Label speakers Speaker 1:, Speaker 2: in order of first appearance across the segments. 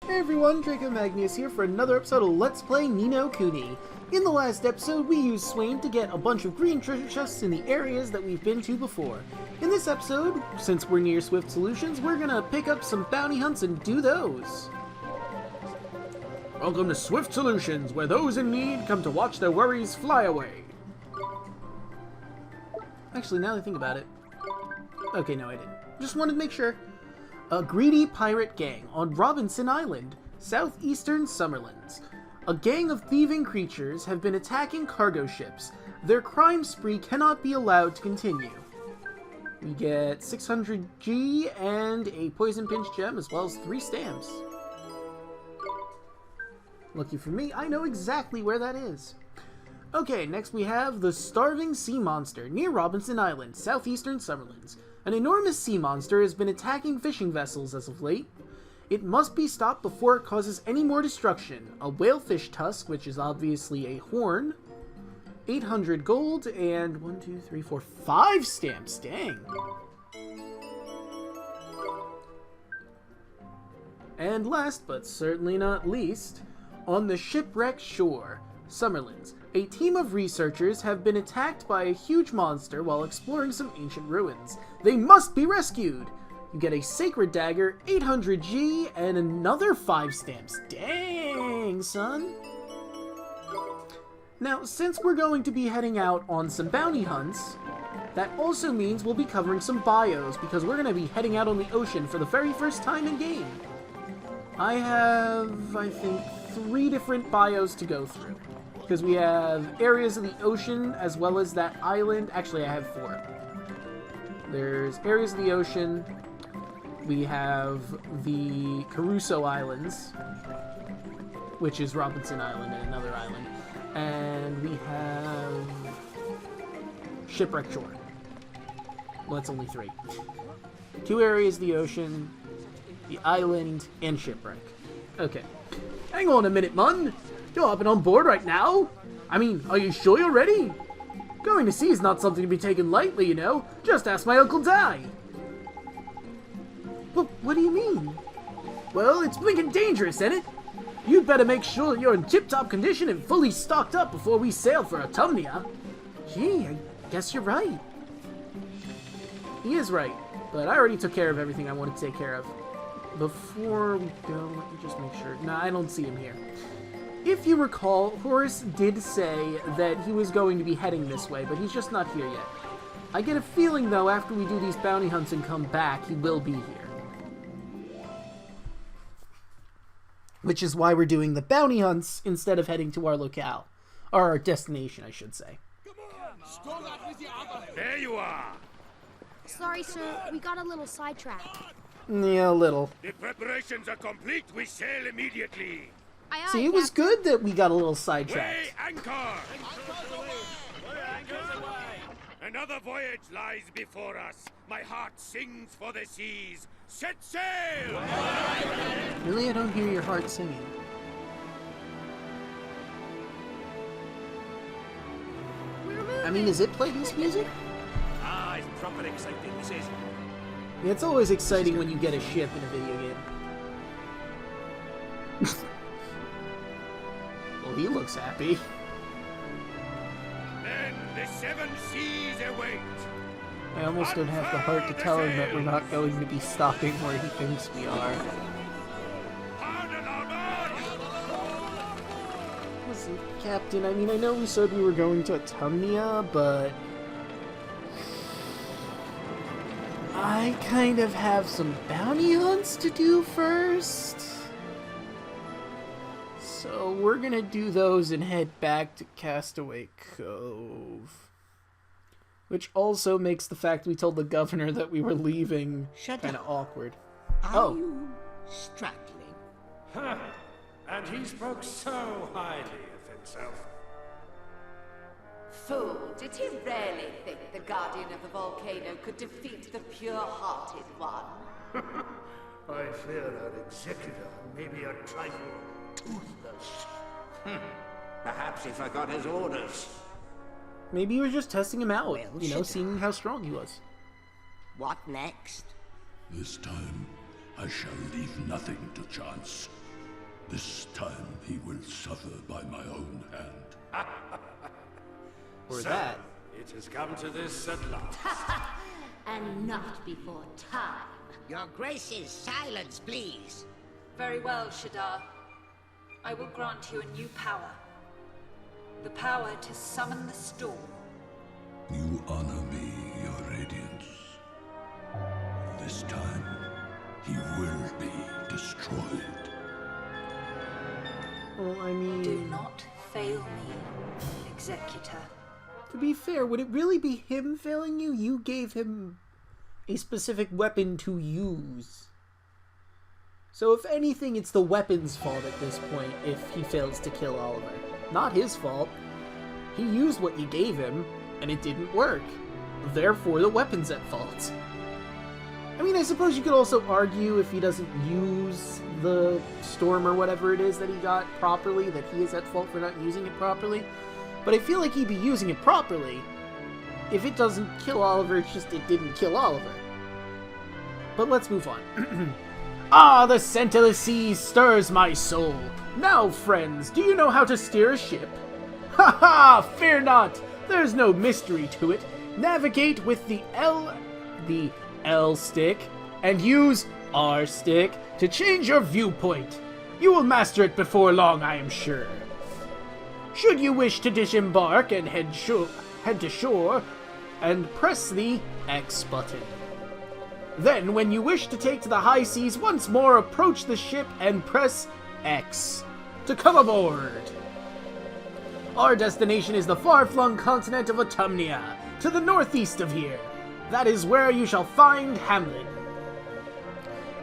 Speaker 1: Hey everyone, Draco Magnius here for another episode of Let's Play Ni no Kuni. In the last episode, we used Swain to get a bunch of green treasure chests in the areas that we've been to before. In this episode, since we're near Swift Solutions, we're gonna pick up some bounty hunts and do those. Welcome to Swift Solutions, where those in need come to watch their worries fly away. Actually, now that I think about it... Okay, no I didn't. Just wanted to make sure. A greedy pirate gang on Robinson Island, southeastern Summerlands. A gang of thieving creatures have been attacking cargo ships. Their crime spree cannot be allowed to continue. We get 600 G and a poison pinch gem as well as 3 stamps. Lucky for me, I know exactly where that is. Okay, next we have the Starving Sea Monster near Robinson Island, southeastern Summerlands. An enormous sea monster has been attacking fishing vessels as of late. It must be stopped before it causes any more destruction. A whalefish tusk, which is obviously a horn, 800 gold, and 1, 2, 3, 4, 5 stamps. Dang. And last, but certainly not least, on the shipwrecked shore, Summerlands, a team of researchers have been attacked by a huge monster while exploring some ancient ruins. They must be rescued! You get a sacred dagger, 800 G, and another 5 stamps. Dang, son! Now, since we're going to be heading out on some bounty hunts, that also means we'll be covering some bios, because we're going to be heading out on the ocean for the very first time in game. I have, I think, 3 different bios to go through. Because we have areas of the ocean as well as that island. Actually, I have 4. There's areas of the ocean. We have the Caruso Islands, which is Robinson Island and another island. And we have Shipwreck Shore. Well, that's only 3. 2 areas of the ocean, the island, and Shipwreck. Okay. Hang on a minute, mun. You're hopping on board right now? I mean, are you sure you're ready? Going to sea is not something to be taken lightly, you know. Just ask my Uncle Di. What do you mean? Well, it's blinking dangerous, ain't it? You'd better make sure that you're in tip-top condition and fully stocked up before we sail for Autumnia. Gee, I guess you're right. He is right, but I already took care of everything I wanted to take care of. Before we go, let me just make sure. Nah, I don't see him here. If you recall, Horace did say that he was going to be heading this way, but he's just not here yet. I get a feeling, though, after we do these bounty hunts and come back, he will be here. Which is why we're doing the bounty hunts instead of heading to our locale. Or our destination, I should say.
Speaker 2: There you are!
Speaker 3: Sorry, sir. We got a little sidetracked.
Speaker 1: Yeah, a little.
Speaker 2: The preparations are complete. We sail immediately.
Speaker 3: Aye, aye,
Speaker 1: See, it was good that we got a little sidetracked.
Speaker 2: Weigh anchor! Another voyage lies before us. My heart sings for the seas. Set sail!
Speaker 1: Really, I don't hear your heart singing. I mean, is it playing this music?
Speaker 2: Ah, it's proper exciting, this is.
Speaker 1: Yeah, it's always exciting when you get a ship in a video game. Well, he looks happy.
Speaker 2: Then the 7 seas await.
Speaker 1: I almost don't have the heart to tell him that we're not going to be stopping where he thinks we are.
Speaker 2: Harden our march!
Speaker 1: Listen, Captain, I mean, I know we said we were going to Autumnia, but... I kind of have some bounty hunts to do first. So we're gonna do those and head back to Castaway Cove. Which also makes the fact we told the governor that we were leaving kind of awkward.
Speaker 4: Are you straggling?
Speaker 5: Huh. And he spoke so highly of himself.
Speaker 6: Fool, did he really think the guardian of the volcano could defeat the pure-hearted one?
Speaker 5: I fear our executor may be a trifle toothless.
Speaker 4: Perhaps he forgot his orders.
Speaker 1: Maybe he was just testing him out,
Speaker 4: Well,
Speaker 1: you know,
Speaker 4: should
Speaker 1: seeing how strong he was.
Speaker 4: What next?
Speaker 7: This time, I shall leave nothing to chance. This time he will suffer by my own hand.
Speaker 1: Or
Speaker 2: So,
Speaker 1: that.
Speaker 2: it has come to this at last.
Speaker 6: And not before time.
Speaker 4: Your Grace's silence, please.
Speaker 8: Very well, Shadar. I will grant you a new power. The power to summon the storm.
Speaker 7: You honor me, your radiance. This time, he will be destroyed.
Speaker 1: Well, I mean...
Speaker 8: Do not fail me, Executor.
Speaker 1: To be fair, would it really be him failing you? You gave him a specific weapon to use. So if anything, it's the weapon's fault at this point if he fails to kill Oliver. Not his fault. He used what you gave him, and it didn't work. Therefore, the weapon's at fault. I mean, I suppose you could also argue if he doesn't use the storm or whatever it is that he got properly, that he is at fault for not using it properly. But I feel like he'd be using it properly. If it doesn't kill Oliver, it's just it didn't kill Oliver. But let's move on. Ah, the scent of the seas stirs my soul. Now, friends, do you know how to steer a ship? Ha ha! Fear not! There's no mystery to it. Navigate with the L stick, and use R stick to change your viewpoint. You will master it before long, I am sure. Should you wish to disembark and head to shore, and press the X button. Then, when you wish to take to the high seas once more, approach the ship and press X to come aboard. Our destination is the far-flung continent of Autumnia, to the northeast of here. That is where you shall find Hamlin.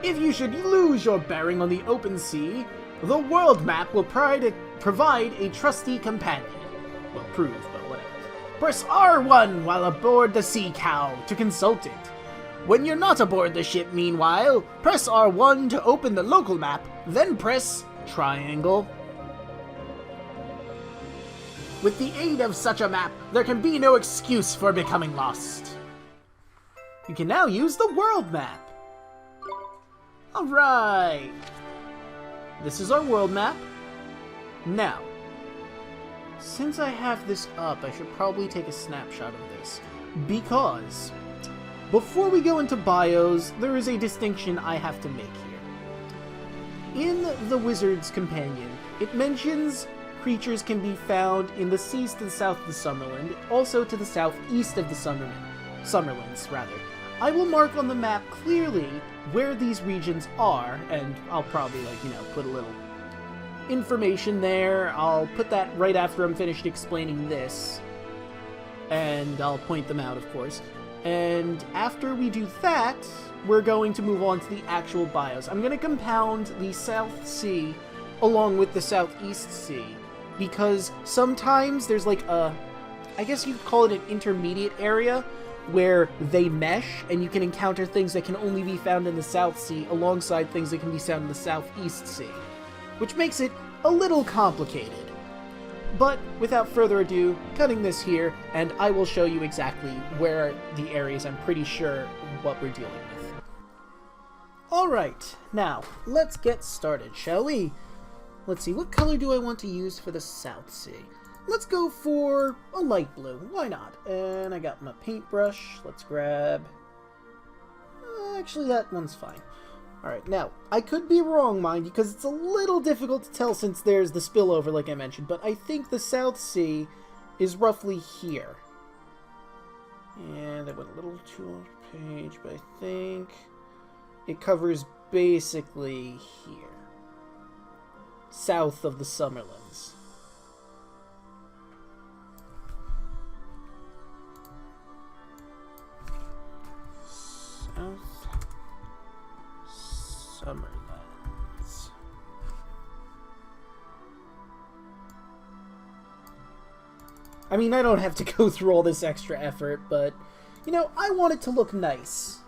Speaker 1: If you should lose your bearing on the open sea, the world map will provide a trusty companion. Well, prove, but whatever. Press R1 while aboard the Sea Cow to consult it. When you're not aboard the ship, meanwhile, press R1 to open the local map, then press triangle. With the aid of such a map, there can be no excuse for becoming lost. You can now use the world map. Alright. This is our world map. Now, since I have this up, I should probably take a snapshot of this. Because, before we go into bios, there is a distinction I have to make here. In the Wizard's Companion, it mentions creatures can be found in the seas to the south of the Summerland, also to the southeast of the Summerlands, rather. I will mark on the map clearly where these regions are, and I'll probably, put a little information there. I'll put that right after I'm finished explaining this, and I'll point them out, of course. And after we do that, we're going to move on to the actual bios. I'm going to compound the South Sea along with the Southeast Sea, because sometimes there's like a, I guess you'd call it an intermediate area, where they mesh, and you can encounter things that can only be found in the South Sea alongside things that can be found in the Southeast Sea, which makes it a little complicated. But without further ado, cutting this here, and I will show you exactly where the areas I'm pretty sure what we're dealing with. Alright, now, let's get started, shall we? Let's see, what color do I want to use for the South Sea? Let's go for a light blue. Why not? And I got my paintbrush. Let's grab... actually, that one's fine. Alright, now, I could be wrong, mind you, because it's a little difficult to tell since there's the spillover, like I mentioned, but I think the South Sea is roughly here. And I went a little too on the page, but I think it covers basically here. South of the Summerlands. South Summerlands. I mean, I don't have to go through all this extra effort, but, I want it to look nice.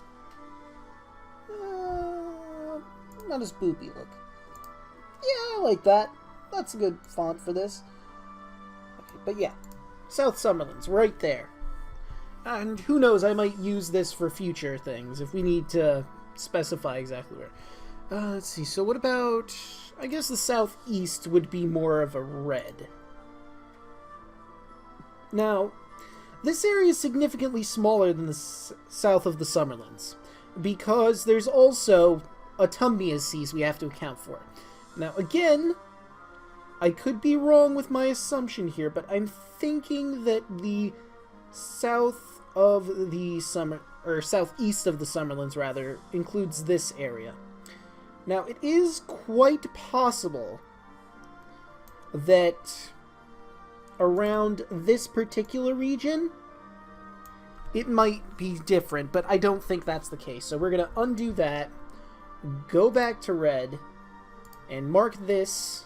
Speaker 1: Not as boopy look. Yeah, I like that. That's a good font for this. Okay, but yeah, South Summerlands, right there. And who knows, I might use this for future things, if we need to specify exactly where. Let's see, so what about... I guess the southeast would be more of a red. Now, this area is significantly smaller than the south of the Summerlands, because there's also Autumnia's seas we have to account for. Now, again, I could be wrong with my assumption here, but I'm thinking that the south of the southeast of the Summerlands, rather, includes this area. Now, it is quite possible that around this particular region, it might be different, but I don't think that's the case. So we're going to undo that, go back to red, and mark this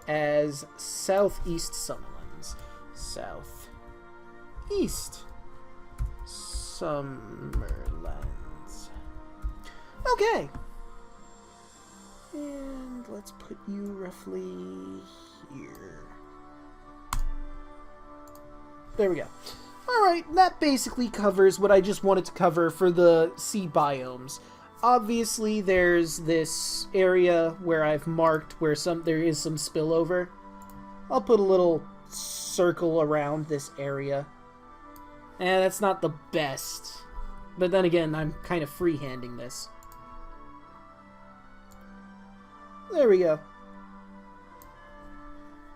Speaker 1: as Southeast Summerlands. Southeast Summerlands. Okay. And let's put you roughly here. There we go. Alright, that basically covers what I just wanted to cover for the sea biomes. Obviously, there's this area where I've marked where there is some spillover. I'll put a little circle around this area. And that's not the best. But then again, I'm kind of freehanding this. There we go.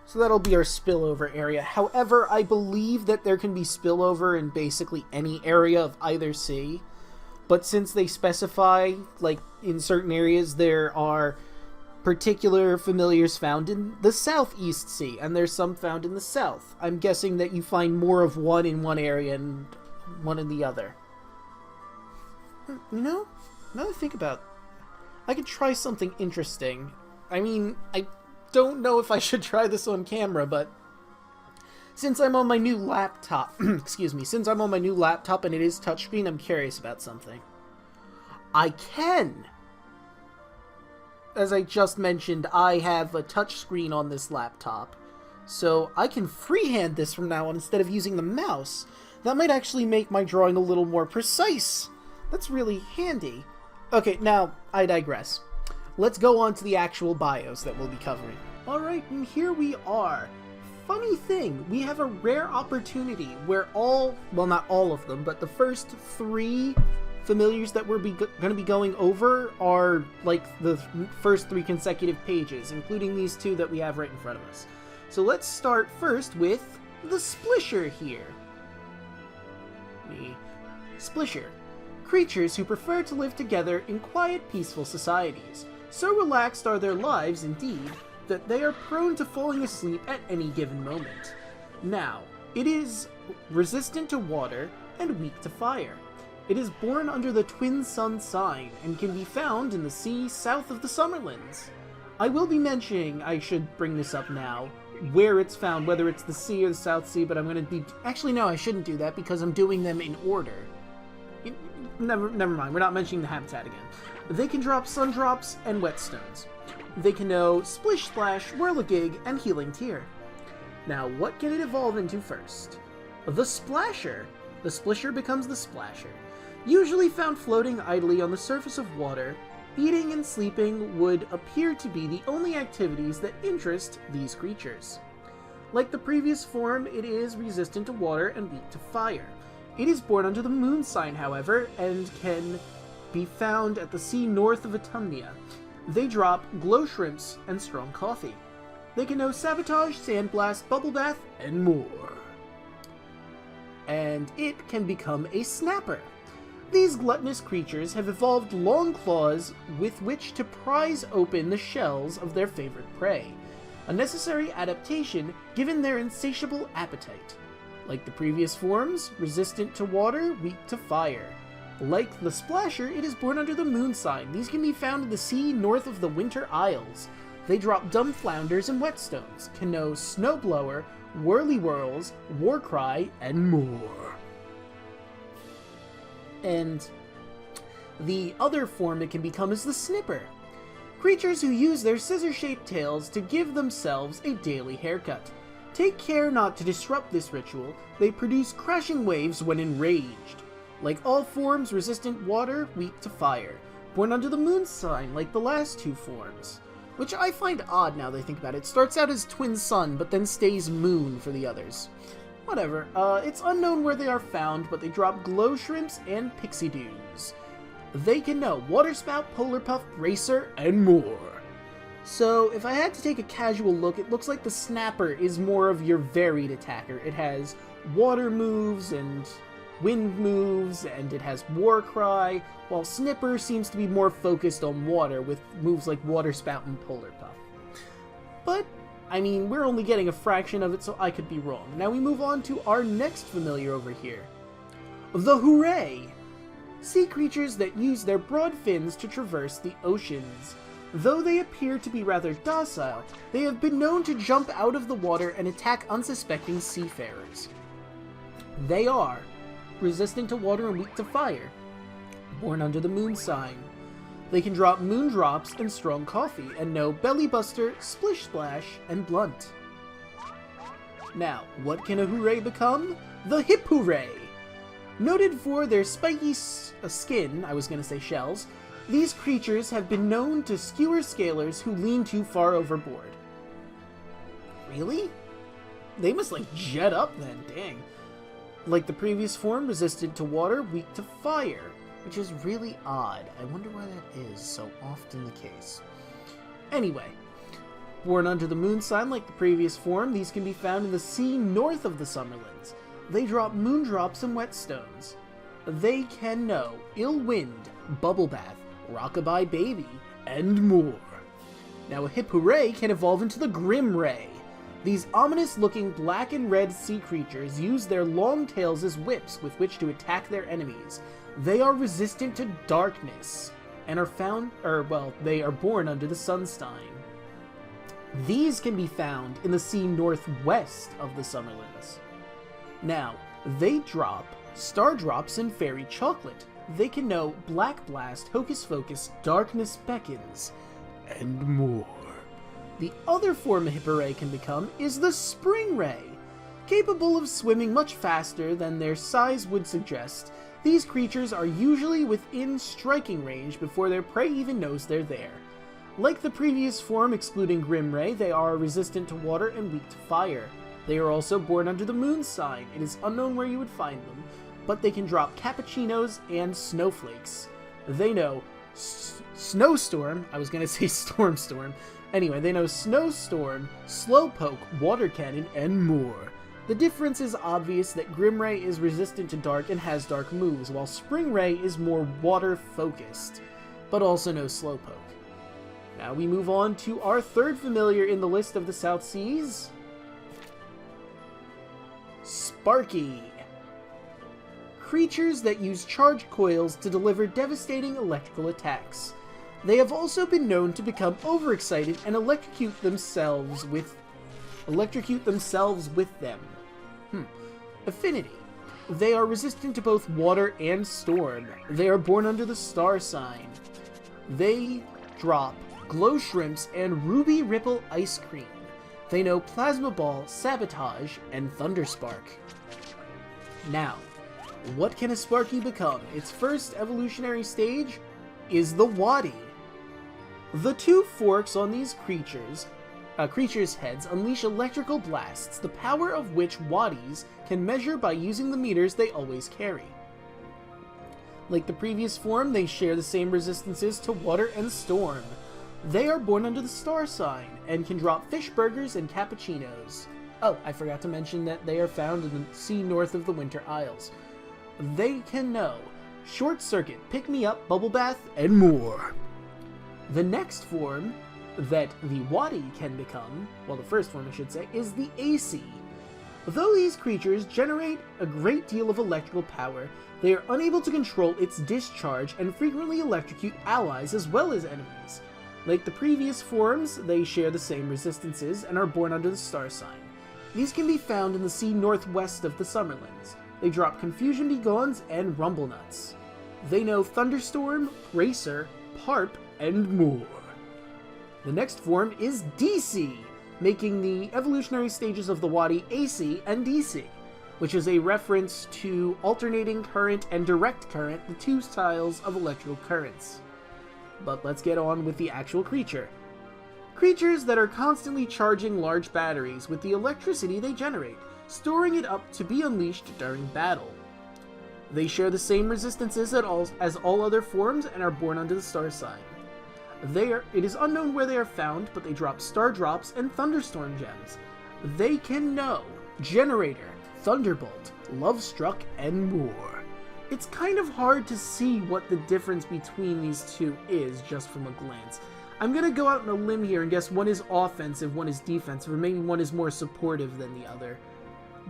Speaker 1: So that'll be our spillover area. However, I believe that there can be spillover in basically any area of either sea. But since they specify, like, in certain areas, there are particular familiars found in the Southeast Sea, and there's some found in the South. I'm guessing that you find more of one in one area and one in the other. You know, now that I think about it, I could try something interesting. I mean, I don't know if I should try this on camera, but since I'm on my new laptop, excuse me, since I'm on my new laptop and it is touchscreen, I'm curious about something. I can! As I just mentioned, I have a touchscreen on this laptop, so I can freehand this from now on instead of using the mouse. That might actually make my drawing a little more precise. That's really handy. Okay, now, I digress. Let's go on to the actual bios that we'll be covering. Alright, and here we are. Funny thing, we have a rare opportunity where well, not all of them, but the first 3 familiars that we're going to be going over are, like, the first 3 consecutive pages, including these 2 that we have right in front of us. So let's start first with the Splisher here. The Splisher. Creatures who prefer to live together in quiet, peaceful societies. So relaxed are their lives, indeed, that they are prone to falling asleep at any given moment. Now, it is resistant to water and weak to fire. It is born under the Twin Sun sign and can be found in the sea south of the Summerlands. I will be mentioning, I should bring this up now, where it's found, whether it's the sea or the South Sea, but I'm going to be... Actually, no, I shouldn't do that because I'm doing them in order. Never mind, we're not mentioning the habitat again. They can drop Sundrops and Whetstones. They can know Splish Splash, Whirligig, and Healing Tear. Now, what can it evolve into first? The Splasher. The Splisher becomes the Splasher. Usually found floating idly on the surface of water, eating and sleeping would appear to be the only activities that interest these creatures. Like the previous form, it is resistant to water and weak to fire. It is born under the moon sign, however, and can be found at the sea north of Autumnia. They drop glow shrimps and strong coffee. They can know Sabotage, Sandblast, Bubble Bath, and more. And it can become a Snapper. These gluttonous creatures have evolved long claws with which to prise open the shells of their favorite prey. A necessary adaptation given their insatiable appetite. Like the previous forms, resistant to water, weak to fire. Like the Splasher, it is born under the moon sign. These can be found in the sea north of the Winter Isles. They drop Dumb Flounders and Whetstones, can know Snowblower, Whirly Whirls, Warcry, and more. And the other form it can become is the Snipper. Creatures who use their scissor-shaped tails to give themselves a daily haircut. Take care not to disrupt this ritual. They produce crashing waves when enraged. Like all forms, resistant water, weak to fire. Born under the moon sign, like the last 2 forms. which I find odd now that I think about it. It starts out as twin sun, but then stays moon for the others. Whatever, it's unknown where they are found, but they drop glow shrimps and pixie dews. They can know waterspout, polar puff, racer, and more. So, if I had to take a casual look, it looks like the snapper is more of your varied attacker. It has water moves and wind moves, and it has war cry, while Snipper seems to be more focused on water with moves like water spout and polar puff. But, I mean, we're only getting a fraction of it, so I could be wrong. Now we move on to our next familiar over here. The Hooray! Sea creatures that use their broad fins to traverse the oceans. Though they appear to be rather docile, they have been known to jump out of the water and attack unsuspecting seafarers. They are resistant to water and weak to fire, born under the moon sign. They can drop moon drops and strong coffee, and know belly buster, splish splash, and blunt. Now, what can a hooray become? The hip hooray! Noted for their spiky skin, I was going to say shells, these creatures have been known to skewer scalers who lean too far overboard. Really? They must, like, jet up then, dang. Like the previous form, resistant to water, weak to fire, which is really odd. I wonder why that is so often the case. Anyway, born under the moon sign like the previous form, these can be found in the sea north of the Summerlands. They drop moon drops and whetstones. They can know ill wind, bubble bath, rockabye baby, and more. Now a hip hooray can evolve into the Grim Ray. These ominous-looking black and red sea creatures use their long tails as whips with which to attack their enemies. They are resistant to darkness, and they are born under the Sunstein. These can be found in the sea northwest of the Summerlands. Now, they drop star drops and fairy chocolate. They can know Black Blast, Hocus Pocus, Darkness Beckons, and more. The other form a hip hooray can become is the Spring Ray. Capable of swimming much faster than their size would suggest, these creatures are usually within striking range before their prey even knows they're there. Like the previous form excluding Grim Ray, they are resistant to water and weak to fire. They are also born under the moon sign. It is unknown where you would find them, but they can drop cappuccinos and snowflakes. They know Snowstorm, I was going to say Storm. Anyway, they know Snowstorm, Slowpoke, Water Cannon, and more. The difference is obvious that Grim Ray is resistant to dark and has dark moves, while Spring Ray is more water-focused, but also knows Slowpoke. Now we move on to our third familiar in the list of the South Seas, Sparky. Creatures that use charged coils to deliver devastating electrical attacks. They have also been known to become overexcited and electrocute themselves with them. Affinity. They are resistant to both water and storm. They are born under the star sign. They drop glow shrimps and ruby ripple ice cream. They know Plasma Ball, Sabotage, and Thunderspark. Now, what can a Sparky become? Its first evolutionary stage is the Wadi. The two forks on these creatures' heads unleash electrical blasts, the power of which Wadis can measure by using the meters they always carry. Like the previous form, they share the same resistances to water and storm. They are born under the star sign, and can drop fish burgers and cappuccinos. Oh, I forgot to mention that they are found in the sea north of the Winter Isles. They can know Short Circuit, Pick Me Up, Bubble Bath, and more. The next form that the Wadi can become, well, the first form I should say, is the AC. Though these creatures generate a great deal of electrical power, they are unable to control its discharge and frequently electrocute allies as well as enemies. Like the previous forms, they share the same resistances and are born under the star sign. These can be found in the sea northwest of the Summerlands. They drop Confusion Begons and Rumble Nuts. They know Thunderstorm, Racer, Parp, and more. The next form is DC, making the evolutionary stages of the Wadi AC and DC, which is a reference to alternating current and direct current, the two styles of electrical currents. But let's get on with the actual creature. Creatures that are constantly charging large batteries with the electricity they generate, storing it up to be unleashed during battle. They share the same resistances as all other forms and are born under the star sign. It is unknown where they are found, but they drop star drops and thunderstorm gems. They can know Generator, Thunderbolt, Lovestruck, and more. It's kind of hard to see what the difference between these two is just from a glance. I'm gonna go out on a limb here and guess one is offensive, one is defensive, or maybe one is more supportive than the other.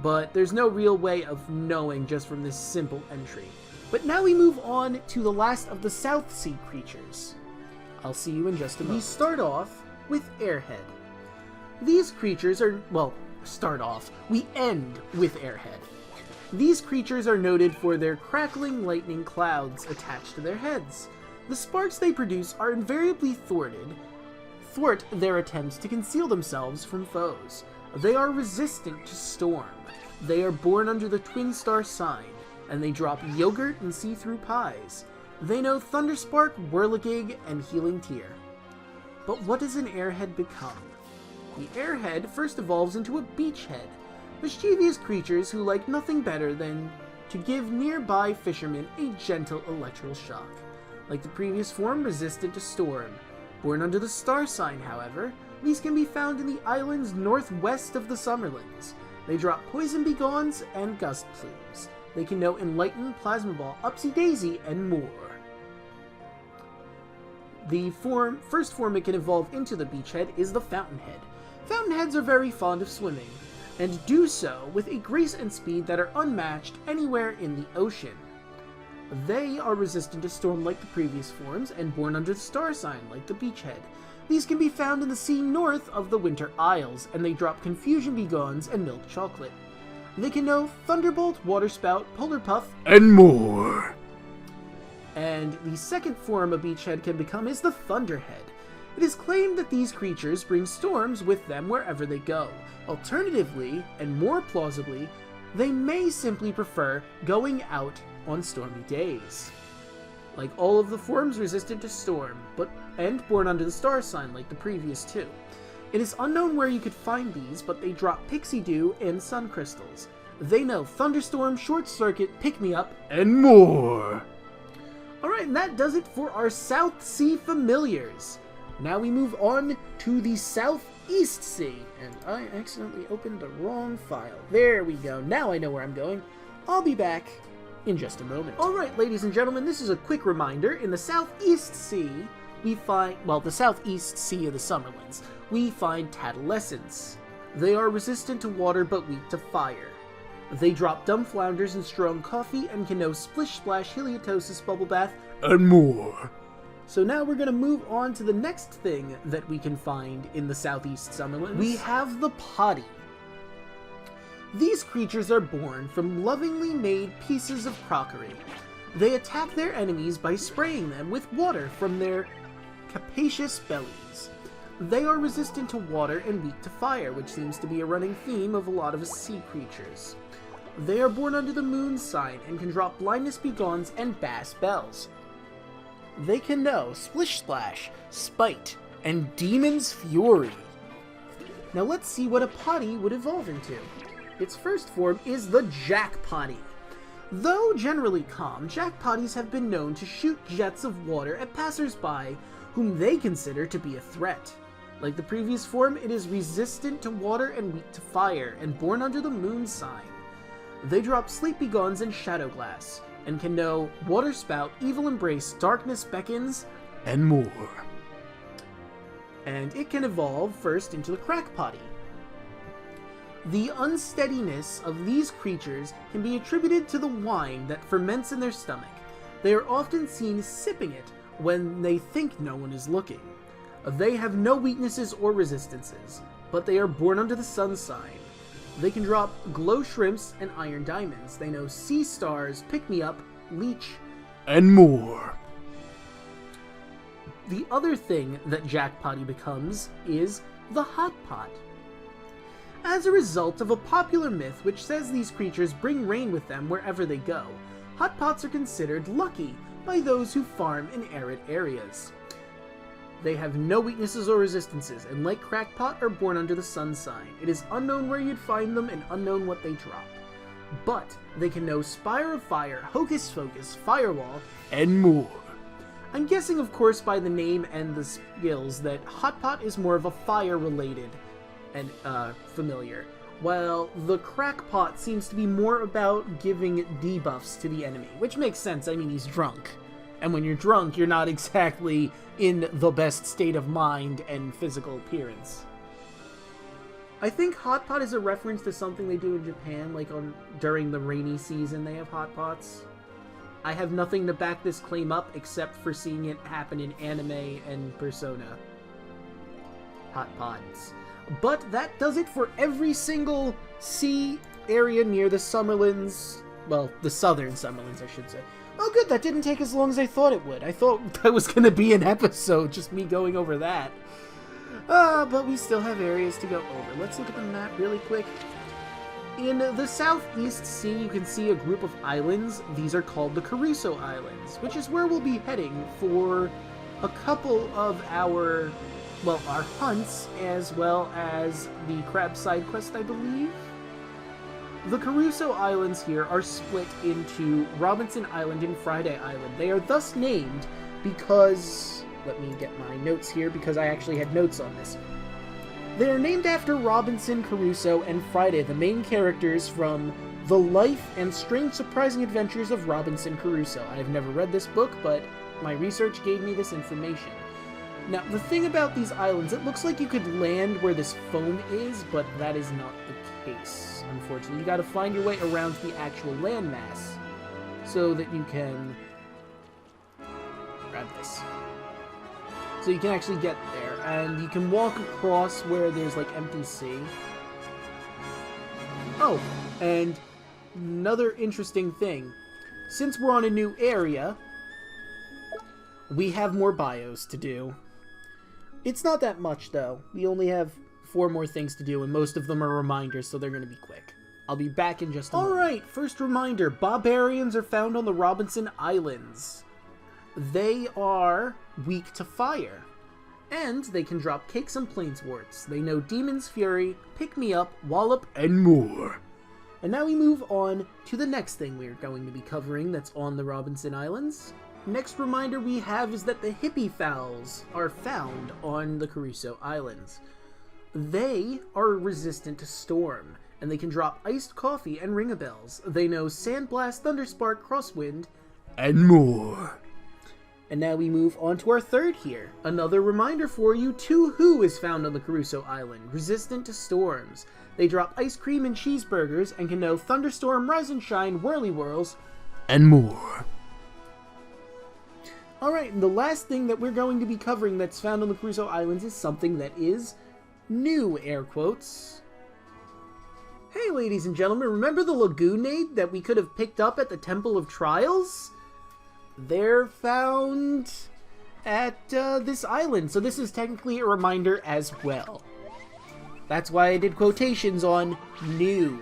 Speaker 1: But there's no real way of knowing just from this simple entry. But now we move on to the last of the South Sea creatures. I'll see you in just a moment. We start off with Airhead. These creatures are, well, we end with Airhead. These creatures are noted for their crackling lightning clouds attached to their heads. The sparks they produce are invariably thwart their attempts to conceal themselves from foes. They are resistant to storm. They are born under the twin star sign, and they drop yogurt and see-through pies. They know Thunderspark, Whirligig, and Healing Tear. But what does an airhead become? The airhead first evolves into a beachhead, mischievous creatures who like nothing better than to give nearby fishermen a gentle electrical shock. Like the previous form, resistant to storm. Born under the star sign, however, these can be found in the islands northwest of the Summerlands. They drop Poison Begons and Gust Plumes. They can know Enlighten, Plasma Ball, Upsy Daisy, and more. The first form it can evolve into the beachhead is the Fountainhead. Fountainheads are very fond of swimming, and do so with a grace and speed that are unmatched anywhere in the ocean. They are resistant to storm like the previous forms, and born under the star sign like the beachhead. These can be found in the sea north of the Winter Isles, and they drop Confusion Begons and Milk Chocolate. They can know Thunderbolt, Waterspout, Polar Puff, and more. And the second form a beachhead can become is the Thunderhead. It is claimed that these creatures bring storms with them wherever they go. Alternatively, and more plausibly, they may simply prefer going out on stormy days. Like all of the forms resistant to storm, and born under the star sign like the previous two. It is unknown where you could find these, but they drop Pixie Dew and Sun Crystals. They know Thunderstorm, Short Circuit, Pick Me Up, and more! Alright, and that does it for our South Sea familiars. Now we move on to the Southeast Sea, and I accidentally opened the wrong file. There we go, now I know where I'm going. I'll be back in just a moment. Alright, ladies and gentlemen, this is a quick reminder. In the Southeast Sea, we find, well, the Southeast Sea of the Summerlands, we find Tattlescents. They are resistant to water but weak to fire. They drop Dumb Flounders and Strong Coffee and can know Splish Splash, Heliatosis, Bubble Bath, and more. So now we're going to move on to the next thing that we can find in the Southeast Summerlands. We have the Potty. These creatures are born from lovingly made pieces of crockery. They attack their enemies by spraying them with water from their capacious bellies. They are resistant to water and weak to fire, which seems to be a running theme of a lot of sea creatures. They are born under the moon sign and can drop Blindness Begons and Bass Bells. They can know Splish Splash, Spite, and Demon's Fury. Now let's see what a potty would evolve into. Its first form is the Jack Potty. Though generally calm, Jack Potties have been known to shoot jets of water at passers-by whom they consider to be a threat. Like the previous form, it is resistant to water and weak to fire, and born under the moon sign. They drop Sleep Begons and Shadow Glass, and can know Water Spout, Evil Embrace, Darkness Beckons, and more. And it can evolve first into the Crack Potty. The unsteadiness of these creatures can be attributed to the wine that ferments in their stomach. They are often seen sipping it when they think no one is looking. They have no weaknesses or resistances, but they are born under the sun sign. They can drop Glow Shrimps and Iron Diamonds. They know Sea Stars, Pick Me Up, Leech, and more. The other thing that Jack Potty becomes is the Hot Pot. As a result of a popular myth which says these creatures bring rain with them wherever they go, hot pots are considered lucky by those who farm in arid areas. They have no weaknesses or resistances, and like Crackpot, are born under the sun sign. It is unknown where you'd find them and unknown what they drop. But they can know Spire of Fire, Hocus Focus, Firewall, and more. I'm guessing, of course, by the name and the skills that Hotpot is more of a fire-related and familiar, while the Crackpot seems to be more about giving debuffs to the enemy, which makes sense. I mean, he's drunk. And when you're drunk, you're not exactly in the best state of mind and physical appearance. I think Hotpot is a reference to something they do in Japan, like during the rainy season they have hot pots. I have nothing to back this claim up except for seeing it happen in anime and Persona. Hot pots. But that does it for every single sea area near the Summerlands. Well, the southern Summerlands, I should say. Oh good, that didn't take as long as I thought it would. I thought that was going to be an episode, just me going over that. But we still have areas to go over. Let's look at the map really quick. In the southeast sea, you can see a group of islands. These are called the Caruso Islands, which is where we'll be heading for a couple of our hunts, as well as the crab side quest, I believe. The Caruso Islands here are split into Robinson Island and Friday Island. They are thus named because... Let me get my notes here, because I actually had notes on this. They are named after Robinson Crusoe and Friday, the main characters from The Life and Strange Surprising Adventures of Robinson Crusoe. I've never read this book, but my research gave me this information. Now, the thing about these islands, it looks like you could land where this foam is, but that is not the case, unfortunately. You gotta find your way around the actual landmass so that you can grab this. So you can actually get there, and you can walk across where there's, like, empty sea. Oh, and another interesting thing. Since we're on a new area, we have more bios to do. It's not that much, though. We only have 4 more things to do, and most of them are reminders, so they're going to be quick. I'll be back in just a moment. Alright, first reminder. Barbarians are found on the Robinson Islands. They are weak to fire, and they can drop cakes and planesworts. They know Demon's Fury, Pick Me Up, Wallop, and more. And now we move on to the next thing we're going to be covering that's on the Robinson Islands. Next reminder we have is that the hippie fowls are found on the Caruso Islands. They are resistant to storm, and they can drop iced coffee and ring-a-bells. They know Sandblast, Thunderspark, Crosswind, and more. And now we move on to our third here. Another reminder for you, Who is found on the Caruso Island, resistant to storms. They drop ice cream and cheeseburgers and can know Thunderstorm, Rise and Shine, Whirly Whirls, and more. Alright, and the last thing that we're going to be covering that's found on the Caruso Islands is something that is new, air quotes. Hey, ladies and gentlemen, remember the Lagoonade that we could have picked up at the Temple of Trials? They're found at this island, so this is technically a reminder as well. That's why I did quotations on new,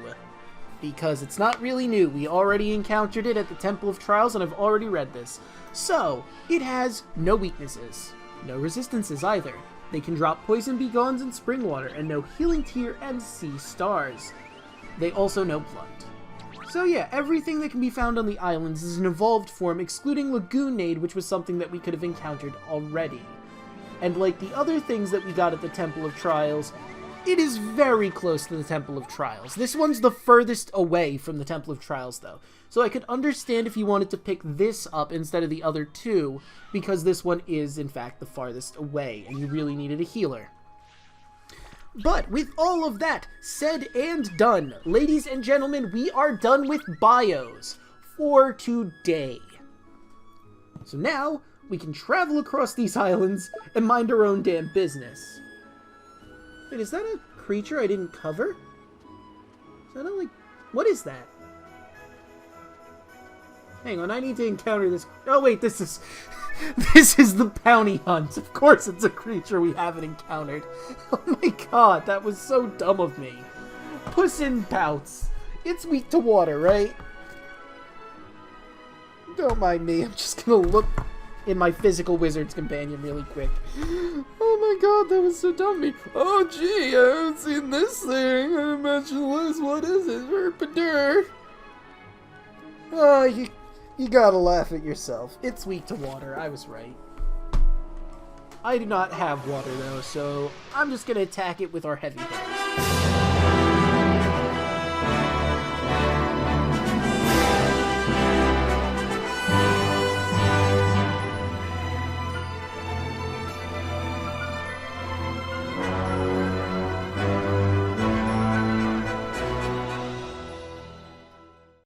Speaker 1: because it's not really new. We already encountered it at the Temple of Trials, and I've already read this. So, it has no weaknesses, no resistances either. They can drop Poison Begons and Spring Water, and no Healing Tear and Sea Stars. They also know Blunt. So yeah, everything that can be found on the islands is an evolved form, excluding Lagoonade, which was something that we could have encountered already. And like the other things that we got at the Temple of Trials, it is very close to the Temple of Trials. This one's the furthest away from the Temple of Trials, though. So I could understand if you wanted to pick this up instead of the other two, because this one is, in fact, the farthest away, and you really needed a healer. But with all of that said and done, ladies and gentlemen, we are done with bios for today. So now, we can travel across these islands and mind our own damn business. Wait, is that a creature I didn't cover? Is that what is that? Hang on, I need to encounter this. Oh wait, this is the bounty hunt. Of course it's a creature we haven't encountered. Oh my god, that was so dumb of me. Puss in Boots. It's weak to water, right? Don't mind me, I'm just gonna look in my physical wizard's companion really quick. Oh my god, that was so dumb of me. Oh gee, I haven't seen this thing. I imagine Liz, what is it? Herpadur. Oh, you gotta laugh at yourself. It's weak to water, I was right. I do not have water though, so I'm just gonna attack it with our heavy hitters.